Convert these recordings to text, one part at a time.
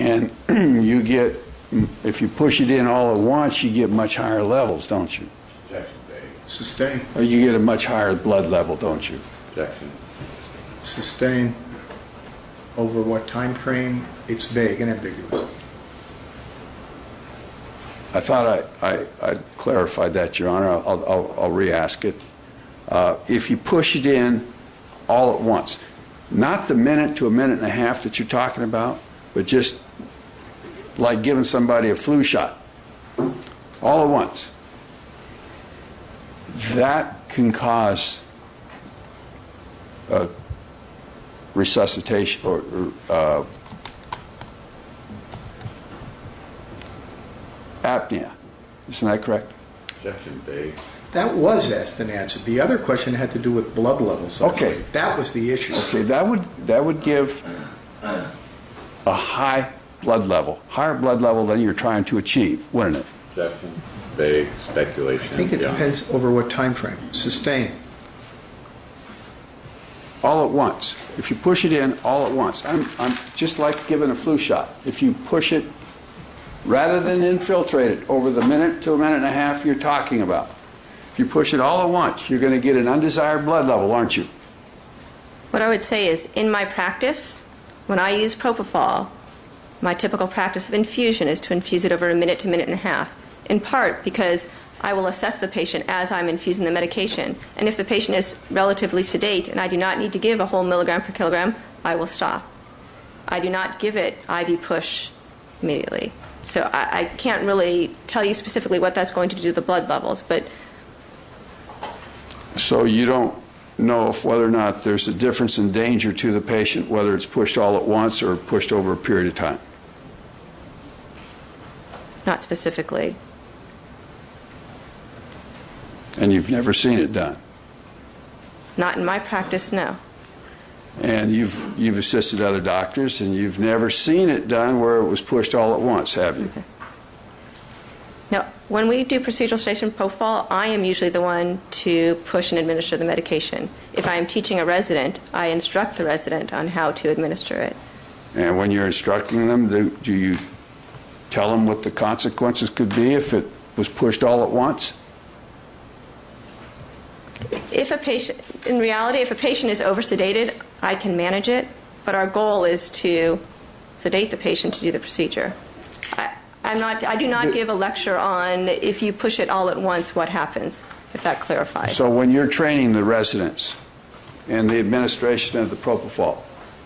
And you get, if you push it in all at once, you get much higher levels, don't you? Sustain. Or you get a much higher blood level, don't you? Sustain. Over what time frame? It's vague and ambiguous. I thought I clarified that, Your Honor. I'll re-ask it. If you push it in all at once, not the minute to a minute and a half that you're talking about, but just like giving somebody a flu shot, all at once, that can cause resuscitation or apnea. Isn't that correct? Objection, vague. That was asked and answered. The other question had to do with blood levels. Okay. That was the issue. Okay, that would give a high blood level, higher blood level than you're trying to achieve, wouldn't it? Objection, vague, speculation. I think it depends over what time frame. Sustain. All at once. If you push it in all at once, I'm just like giving a flu shot. If you push it rather than infiltrate it over the minute to a minute and a half you're talking about, if you push it all at once, you're going to get an undesired blood level, aren't you? What I would say is, in my practice, when I use propofol, my typical practice of infusion is to infuse it over a minute to minute and a half, in part because I will assess the patient as I'm infusing the medication. And if the patient is relatively sedate and I do not need to give a whole milligram per kilogram, I will stop. I do not give it IV push immediately. So I can't really tell you specifically what that's going to do to the blood levels, but... So you don't know if whether or not there's a difference in danger to the patient, whether it's pushed all at once or pushed over a period of time? Not specifically. And you've never seen it done? Not in my practice, no. And you've assisted other doctors, and you've never seen it done where it was pushed all at once, have you? Okay. Now, when we do procedural sedation propofol, I am usually the one to push and administer the medication. If I am teaching a resident, I instruct the resident on how to administer it. And when you're instructing them, do you tell them what the consequences could be if it was pushed all at once? If a patient, in reality, if a patient is oversedated, I can manage it, but our goal is to sedate the patient to do the procedure. I do not give a lecture on if you push it all at once, what happens, if that clarifies. So when you're training the residents in the administration of the propofol,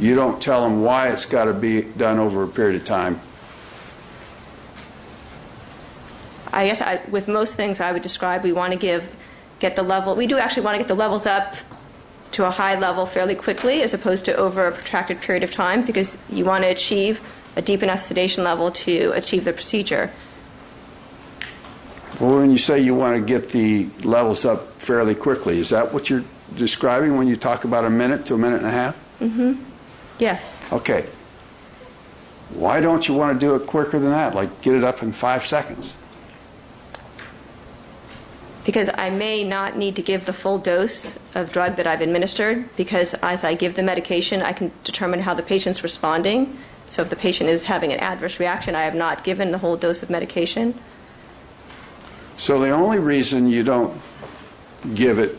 you don't tell them why it's got to be done over a period of time? I guess with most things I would describe, we want to get the level. We do actually want to get the levels up to a high level fairly quickly as opposed to over a protracted period of time, because you want to achieve a deep enough sedation level to achieve the procedure. Well, when you say you want to get the levels up fairly quickly, is that what you're describing when you talk about a minute to a minute and a half? Mm-hmm. Yes. Okay. Why don't you want to do it quicker than that, like get it up in 5 seconds? Because I may not need to give the full dose of drug that I've administered, because as I give the medication, I can determine how the patient's responding. So if the patient is having an adverse reaction, I have not given the whole dose of medication. So the only reason you don't give it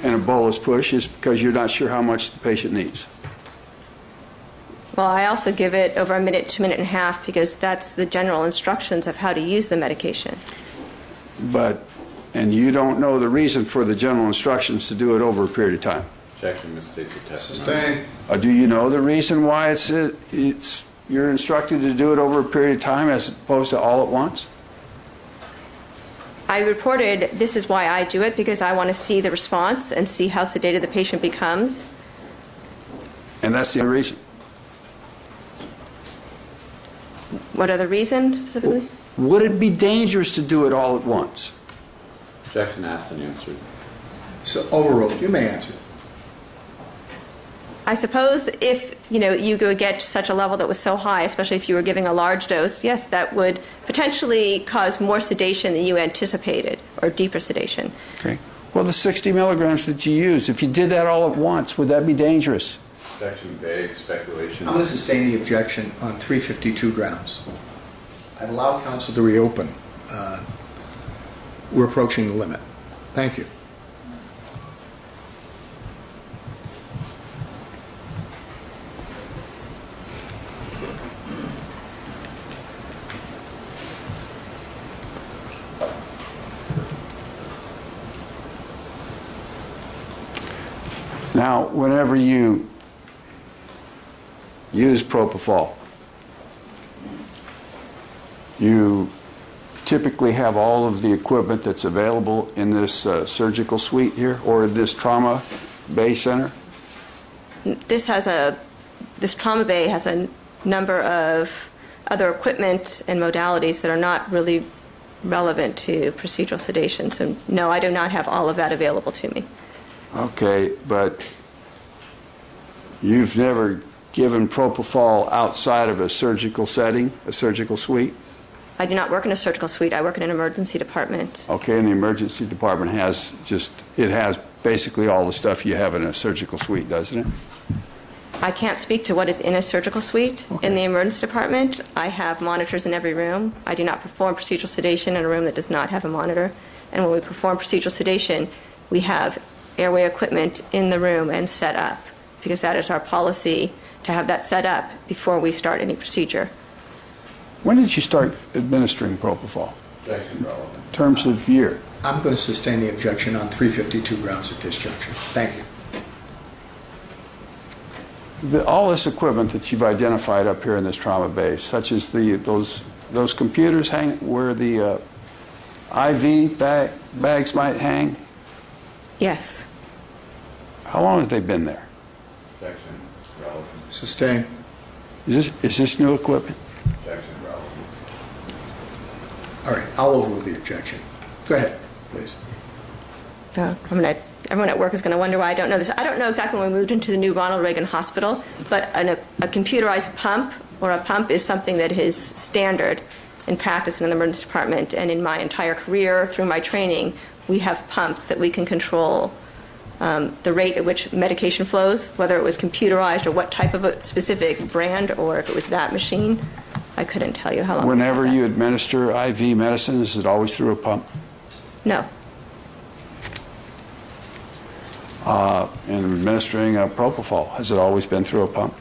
in a bolus push is because you're not sure how much the patient needs. Well, I also give it over a minute to minute and a half because that's the general instructions of how to use the medication. And you don't know the reason for the general instructions to do it over a period of time? Objection, misstates your testimony. Sustain. Do you know the reason why you're instructed to do it over a period of time as opposed to all at once? I reported this is why I do it, because I want to see the response and see how sedated the patient becomes. And that's the only reason? What are the reasons specifically? Would it be dangerous to do it all at once? Objection asked and answered. So overruled. You may answer. I suppose if you could get to such a level that was so high, especially if you were giving a large dose, yes, that would potentially cause more sedation than you anticipated, or deeper sedation. Okay. Well, the 60 milligrams that you use, if you did that all at once, would that be dangerous? Objection vague, speculation. I'm going to sustain the objection on 352 grounds. I've allowed counsel to reopen. We're approaching the limit. Thank you. Now, whenever you use propofol, you typically have all of the equipment that's available in this surgical suite here, or this trauma bay center? This trauma bay has a number of other equipment and modalities that are not really relevant to procedural sedation. So no, I do not have all of that available to me. Okay, but you've never given propofol outside of a surgical setting, a surgical suite? I do not work in a surgical suite. I work in an emergency department. Okay, and the emergency department has basically all the stuff you have in a surgical suite, doesn't it? I can't speak to what is in a surgical suite. Okay. In the emergency department, I have monitors in every room. I do not perform procedural sedation in a room that does not have a monitor. And when we perform procedural sedation, we have airway equipment in the room and set up, because that is our policy, to have that set up before we start any procedure. When did you start administering propofol? Objection relevant. In terms of year? I'm going to sustain the objection on 352 grounds at this juncture. Thank you. All this equipment that you've identified up here in this trauma bay, such as those computers where the IV bags might hang, Yes. how long have they been there? Objection relevant. Sustain. Is this new equipment? Objection relevant. All right, I'll overrule the objection. Go ahead, please. Everyone at work is going to wonder why I don't know this. I don't know exactly when we moved into the new Ronald Reagan Hospital, but a computerized pump or a pump is something that is standard in practice in the emergency department. And in my entire career, through my training, we have pumps that we can control the rate at which medication flows, whether it was computerized or what type of a specific brand, or if it was that machine. I couldn't tell you how long. Whenever you administer IV medicine, is it always through a pump? No. And administering propofol, has it always been through a pump?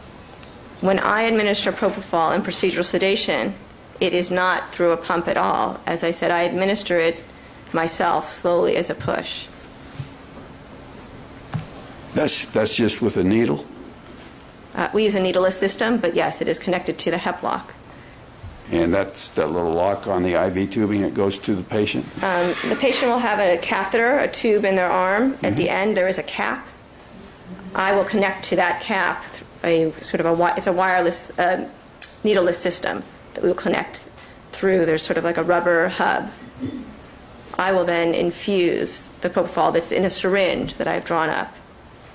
When I administer propofol in procedural sedation, it is not through a pump at all. As I said, I administer it myself slowly as a push. That's just with a needle? We use a needleless system, but yes, it is connected to the HEP lock. And that's that little lock on the IV tubing that goes to the patient? The patient will have a catheter, a tube in their arm. At the end, there is a cap. I will connect to that cap it's a wireless, needleless system that we will connect through. There's sort of like a rubber hub. I will then infuse the propofol that's in a syringe that I've drawn up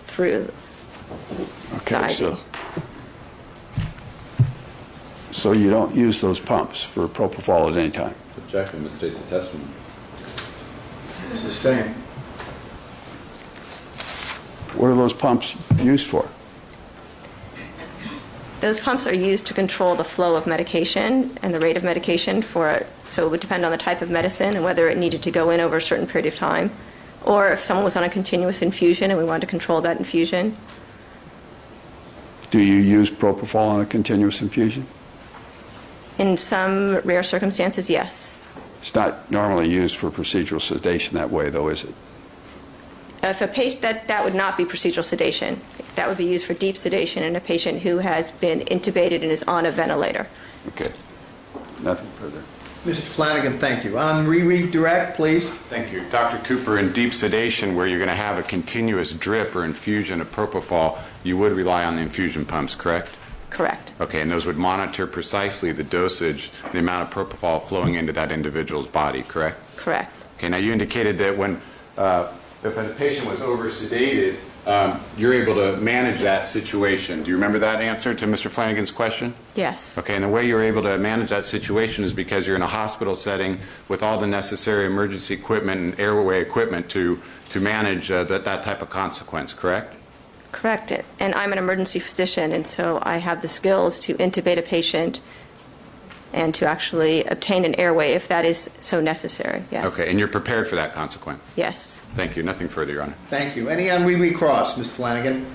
through the IV. So you don't use those pumps for propofol at any time? Objection misstates the testimony. Sustain. What are those pumps used for? Those pumps are used to control the flow of medication and the rate of medication so it would depend on the type of medicine and whether it needed to go in over a certain period of time, or if someone was on a continuous infusion and we wanted to control that infusion. Do you use propofol on a continuous infusion? In some rare circumstances, yes. It's not normally used for procedural sedation that way, though, is it? If a patient, that would not be procedural sedation. That would be used for deep sedation in a patient who has been intubated and is on a ventilator. Okay. Nothing further. Mr. Flanagan, thank you. On redirect, please. Thank you. Dr. Cooper, in deep sedation, where you're going to have a continuous drip or infusion of propofol, you would rely on the infusion pumps, correct? Correct. Okay, and those would monitor precisely the dosage, the amount of propofol flowing into that individual's body, correct? Correct. Okay, now you indicated that when if a patient was over-sedated, you're able to manage that situation. Do you remember that answer to Mr. Flanagan's question? Yes. Okay, and the way you're able to manage that situation is because you're in a hospital setting with all the necessary emergency equipment and airway equipment to manage that type of consequence, correct? Correct. And I'm an emergency physician, and so I have the skills to intubate a patient and to actually obtain an airway if that is so necessary, yes. Okay, and you're prepared for that consequence? Yes. Thank you. Nothing further, Your Honor. Thank you. Any on recross, Mr. Flanagan?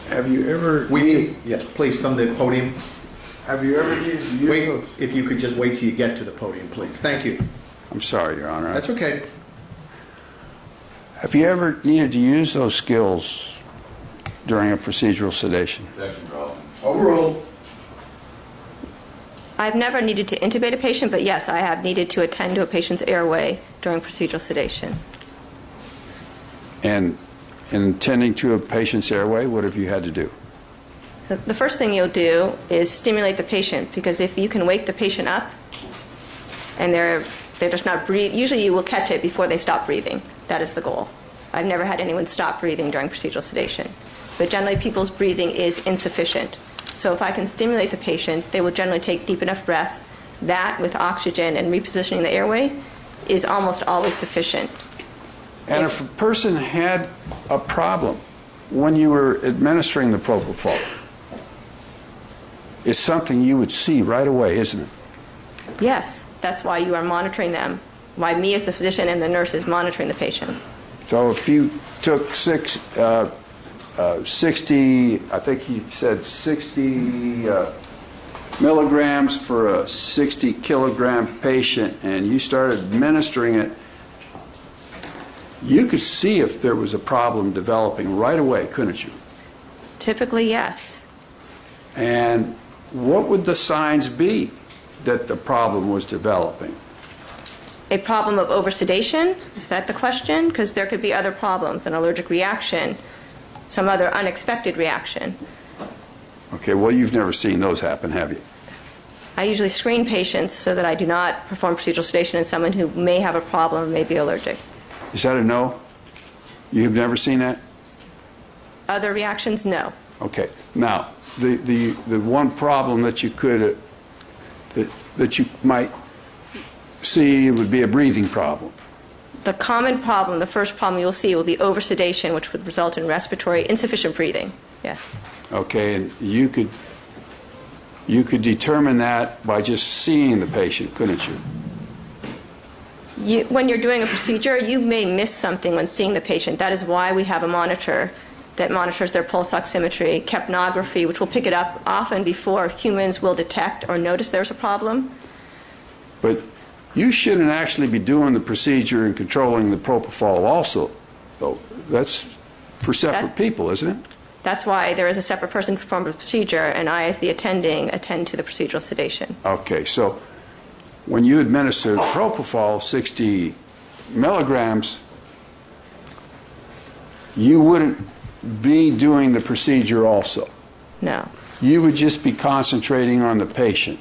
Have you ever... Yes, please come to the podium. Have you ever used Wait, those? if you could just wait till you get to the podium, please. Thank you. I'm sorry, Your Honor. That's okay. Have you ever needed to use those skills during a procedural sedation? Objection, relevance. Overruled. I've never needed to intubate a patient, but yes, I have needed to attend to a patient's airway during procedural sedation. And in tending to a patient's airway, what have you had to do? So the first thing you'll do is stimulate the patient, because if you can wake the patient up and they're just not breathing, usually you will catch it before they stop breathing. That is the goal. I've never had anyone stop breathing during procedural sedation. But generally people's breathing is insufficient. So if I can stimulate the patient, they will generally take deep enough breaths. That, with oxygen and repositioning the airway, is almost always sufficient. And if a person had a problem when you were administering the propofol, it's something you would see right away, isn't it? Yes, that's why you are monitoring them. Why me as the physician and the nurse is monitoring the patient. So if you took 60, I think he said 60 milligrams for a 60 kilogram patient, and you started administering it, you could see if there was a problem developing right away, couldn't you? Typically, yes. And what would the signs be that the problem was developing? A problem of oversedation? Is that the question? Because there could be other problems, an allergic reaction, some other unexpected reaction. Okay, well, you've never seen those happen, have you? I usually screen patients so that I do not perform procedural sedation in someone who may have a problem or may be allergic. Is that a no? You've never seen that? Other reactions, no. Okay. Now, the one problem that you could that you might see would be a breathing problem. The common problem, the first problem you'll see will be oversedation, which would result in respiratory insufficient breathing. Yes. Okay, and you could determine that by just seeing the patient, couldn't you? When you're doing a procedure, you may miss something when seeing the patient. That is why we have a monitor that monitors their pulse oximetry, capnography, which will pick it up often before humans will detect or notice there's a problem. But you shouldn't actually be doing the procedure and controlling the propofol also, though. That's for separate people, isn't it? That's why there is a separate person to perform the procedure, and I, as the attending, attend to the procedural sedation. Okay, so when you administer propofol, 60 milligrams, you wouldn't be doing the procedure also. No. You would just be concentrating on the patient.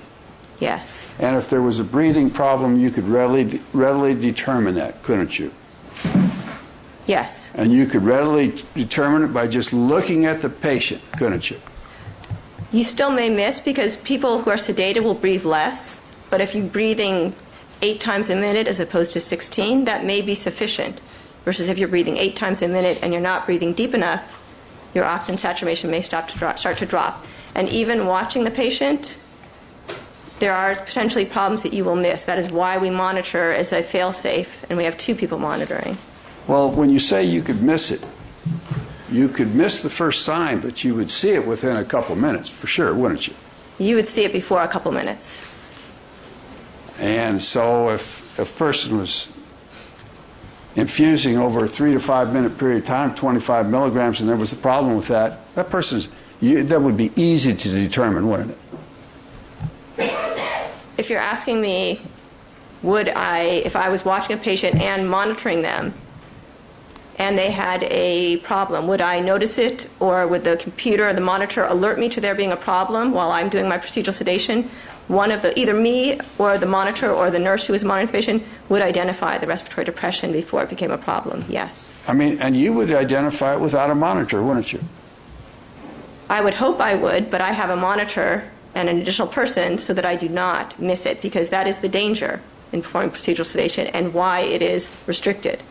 Yes. And if there was a breathing problem, you could readily determine that, couldn't you? Yes. And you could readily determine it by just looking at the patient, couldn't you? You still may miss because people who are sedated will breathe less, but if you're breathing 8 times a minute as opposed to 16, that may be sufficient. Versus if you're breathing 8 times a minute and you're not breathing deep enough, your oxygen saturation may start to drop. And even watching the patient, there are potentially problems that you will miss. That is why we monitor as a fail-safe, and we have 2 people monitoring. Well, when you say you could miss it, you could miss the first sign, but you would see it within a couple minutes, for sure, wouldn't you? You would see it before a couple minutes. And so if a person was infusing over a 3 to 5 minute period of time, 25 milligrams, and there was a problem with that, that would be easy to determine, wouldn't it? If you're asking me, if I was watching a patient and monitoring them, and they had a problem, would I notice it, or would the computer or the monitor alert me to there being a problem while I'm doing my procedural sedation? Either me or the monitor or the nurse who was monitoring the patient would identify the respiratory depression before it became a problem, yes. I mean, and you would identify it without a monitor, wouldn't you? I would hope I would, but I have a monitor and an additional person so that I do not miss it, because that is the danger in performing procedural sedation and why it is restricted.